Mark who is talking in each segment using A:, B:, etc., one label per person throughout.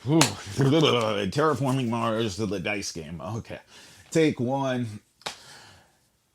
A: Terraforming Mars to the dice game. Okay. Take one.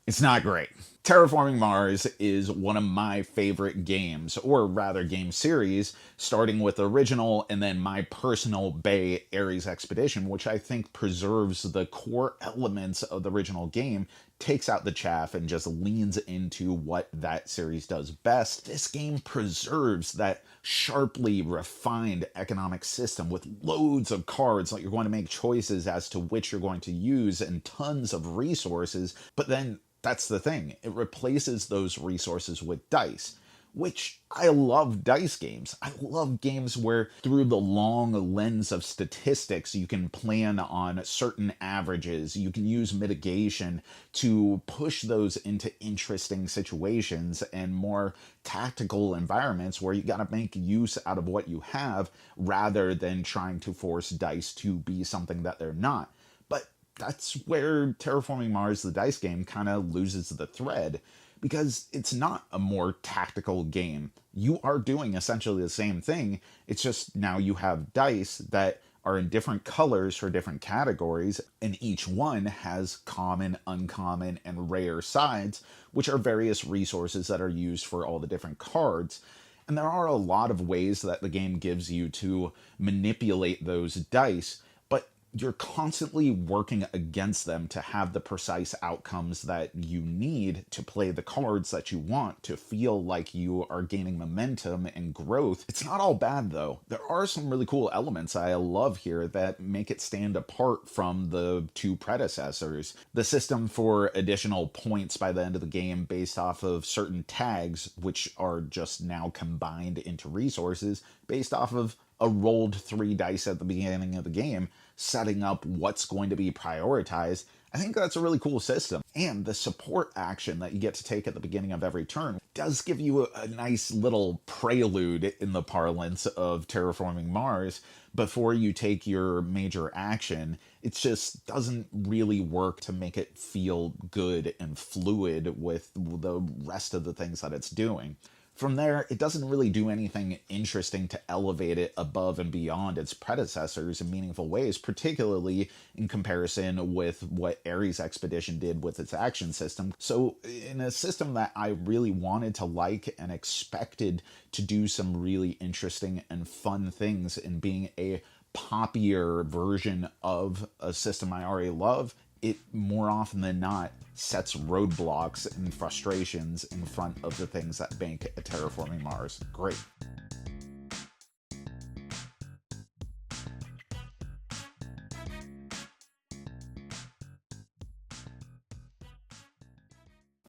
A: It's not great. Terraforming Mars is one of my favorite games, or rather game series, starting with the original and then my personal Bay Ares Expedition, which I think preserves the core elements of the original game, takes out the chaff, and just leans into what that series does best. This game preserves that sharply refined economic system with loads of cards that you're going to make choices as to which you're going to use and tons of resources, but then that's the thing. It replaces those resources with dice, which I love dice games. I love games where, through the long lens of statistics, you can plan on certain averages. You can use mitigation to push those into interesting situations and more tactical environments where you got to make use out of what you have rather than trying to force dice to be something that they're not. But that's where Terraforming Mars, the dice game, kind of loses the thread because it's not a more tactical game. You are doing essentially the same thing. It's just now you have dice that are in different colors for different categories, and each one has common, uncommon, and rare sides, which are various resources that are used for all the different cards. And there are a lot of ways that the game gives you to manipulate those dice, but you're constantly working against them to have the precise outcomes that you need to play the cards that you want to feel like you are gaining momentum and growth. It's not all bad though. There are some really cool elements I love here that make it stand apart from the two predecessors. The system for additional points by the end of the game based off of certain tags, which are just now combined into resources based off of a rolled 3 dice at the beginning of the game, setting up what's going to be prioritized. I think that's a really cool system. And the support action that you get to take at the beginning of every turn does give you a nice little prelude, in the parlance of Terraforming Mars, before you take your major action. It just doesn't really work to make it feel good and fluid with the rest of the things that it's doing. From there, it doesn't really do anything interesting to elevate it above and beyond its predecessors in meaningful ways, particularly in comparison with what Ares Expedition did with its action system. So, in a system that I really wanted to like and expected to do some really interesting and fun things in being a poppier version of a system I already love, it more often than not sets roadblocks and frustrations in front of the things that make a Terraforming Mars great.